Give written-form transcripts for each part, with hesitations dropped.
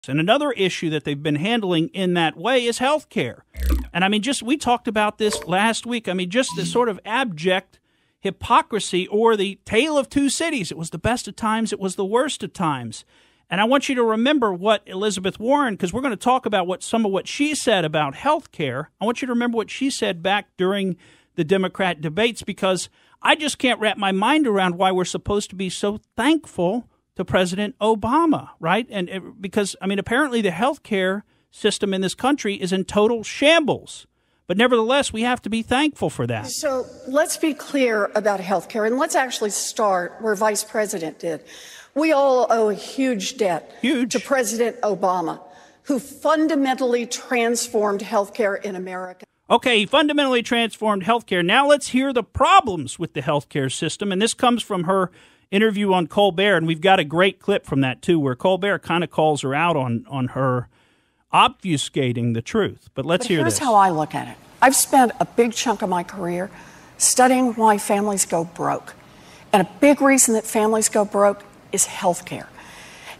And another issue that they've been handling in that way is health care. And I mean, we talked about this last week. I mean, just the sort of abject hypocrisy, or the tale of two cities. It was the best of times. It was the worst of times. And I want you to remember what Elizabeth Warren, because we're going to talk about some of what she said about health care. I want you to remember what she said back during the Democrat debates, because I just can't wrap my mind around why we're supposed to be so thankful to President Obama, right? And because, I mean, apparently the health care system in this country is in total shambles. But nevertheless, we have to be thankful for that. So let's be clear about health care, and let's actually start where Vice President did. We all owe a huge debt to President Obama, who fundamentally transformed health care in America. Okay, he fundamentally transformed health care. Now let's hear the problems with the health care system. And this comes from her interview on Colbert, and we've got a great clip from that, too, where Colbert kind of calls her out on her obfuscating the truth. But let's hear this. Here's how I look at it. I've spent a big chunk of my career studying why families go broke. And a big reason that families go broke is health care.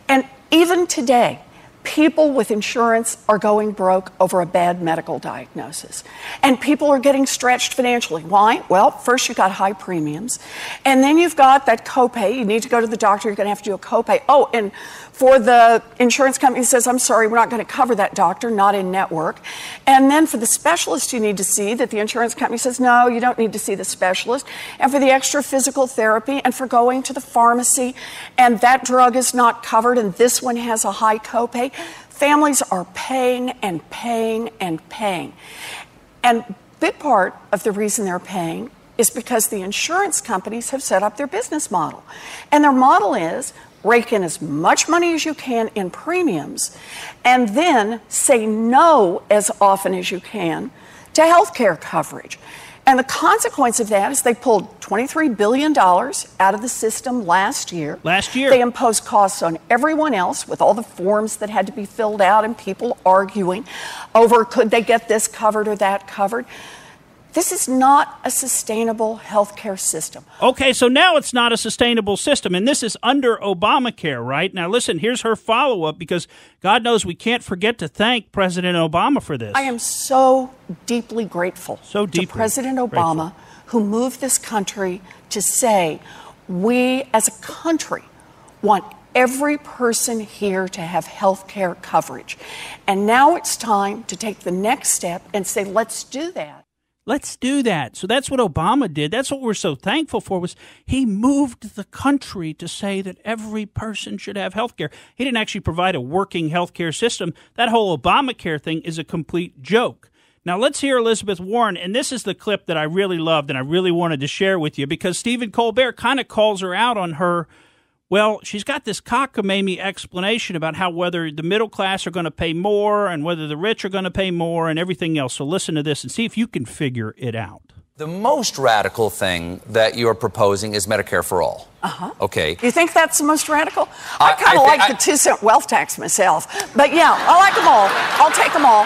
And even today, people with insurance are going broke over a bad medical diagnosis. And people are getting stretched financially. Why? Well, first you've got high premiums. And then you've got that copay. You need to go to the doctor. You're going to have to do a copay. Oh, and for the insurance company says, I'm sorry, we're not going to cover that doctor, not in network. And then for the specialist you need to see, that the insurance company says, no, you don't need to see the specialist. And for the extra physical therapy, and for going to the pharmacy, and that drug is not covered, and this one has a high copay. Families are paying and paying and paying. And a big part of the reason they're paying is because the insurance companies have set up their business model. And their model is rake in as much money as you can in premiums, and then say no as often as you can to health care coverage. And the consequence of that is they pulled $23 billion out of the system last year. They imposed costs on everyone else with all the forms that had to be filled out and people arguing over could they get this covered or that covered. This is not a sustainable health care system. Okay, so now it's not a sustainable system, and this is under Obamacare, right? Now, listen, here's her follow-up, because God knows we can't forget to thank President Obama for this. I am so deeply grateful to President Obama, who moved this country to say, we as a country want every person here to have health care coverage. And now it's time to take the next step and say, let's do that. Let's do that. So that's what Obama did. That's what we're so thankful for, was he moved the country to say that every person should have health care. He didn't actually provide a working health care system. That whole Obamacare thing is a complete joke. Now let's hear Elizabeth Warren, and this is the clip that I really loved and I really wanted to share with you, because Stephen Colbert kind of calls her out on her. Well, she's got this cockamamie explanation about how whether the middle class are going to pay more and whether the rich are going to pay more and everything else. So listen to this and see if you can figure it out. The most radical thing that you're proposing is Medicare for all. Okay. You think that's the most radical? I kind of like the 2-cent wealth tax myself. But yeah, I like them all. I'll take them all.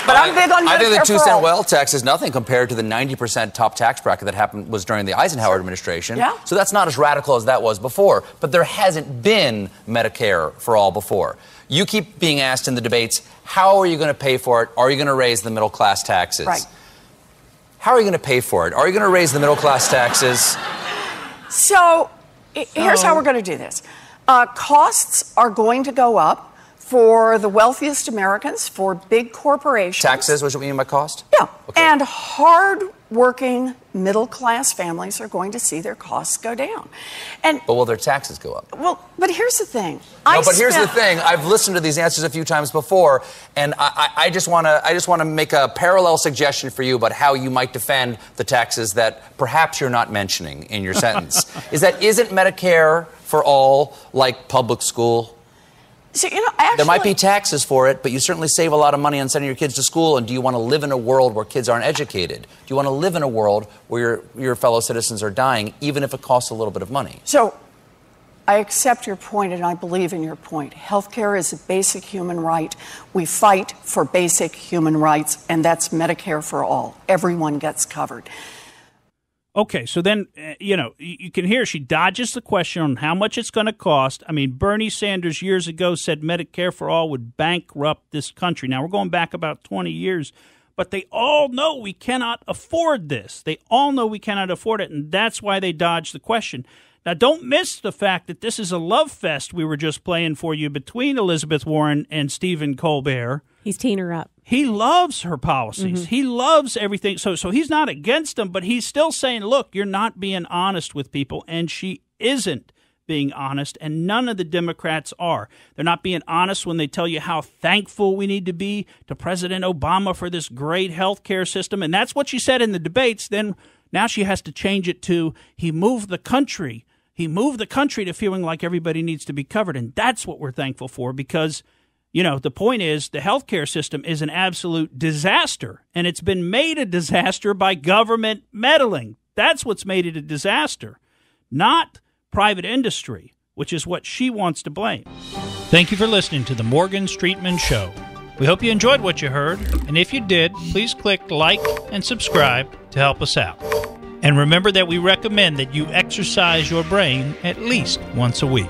But I'm big on Medicare for all. I think the 2-cent wealth tax is nothing compared to the 90% top tax bracket that was during the Eisenhower administration. Yeah. So that's not as radical as that was before. But there hasn't been Medicare for all before. You keep being asked in the debates, how are you going to pay for it? Are you going to raise the middle class taxes? Right. How are you going to pay for it? Are you going to raise the middle class taxes? So here's how we're going to do this. Costs are going to go up for the wealthiest Americans, for big corporations. Taxes, what do you mean by cost? Yeah. Okay. And hard-working middle-class families are going to see their costs go down. But will their taxes go up? Well, but here's the thing. Here's the thing. I've listened to these answers a few times before, and I just want to make a parallel suggestion for you about how you might defend the taxes that perhaps you're not mentioning in your sentence. Isn't Medicare for all like public school? So, actually, there might be taxes for it, but you certainly save a lot of money on sending your kids to school. And do you want to live in a world where kids aren't educated? Do you want to live in a world where your fellow citizens are dying, even if it costs a little bit of money? So I accept your point, and I believe in your point. Healthcare is a basic human right. We fight for basic human rights, and that's Medicare for all. Everyone gets covered. Okay, so then, you can hear she dodges the question on how much it's going to cost. I mean, Bernie Sanders years ago said Medicare for all would bankrupt this country. Now, we're going back about 20 years, but they all know we cannot afford this. They all know we cannot afford it, and that's why they dodged the question. Now, don't miss the fact that this is a love fest we were just playing for you between Elizabeth Warren and Stephen Colbert. He's teeing her up. He loves her policies. Mm-hmm. He loves everything. So he's not against them, but he's still saying, look, you're not being honest with people, and she isn't being honest, and none of the Democrats are. They're not being honest when they tell you how thankful we need to be to President Obama for this great health care system, and that's what she said in the debates. Then now she has to change it to he moved the country to feeling like everybody needs to be covered. And that's what we're thankful for because, the point is the healthcare system is an absolute disaster. And it's been made a disaster by government meddling. That's what's made it a disaster, not private industry, which is what she wants to blame. Thank you for listening to the Morgan Streetman Show. We hope you enjoyed what you heard. And if you did, please click like and subscribe to help us out. And remember that we recommend that you exercise your brain at least once a week.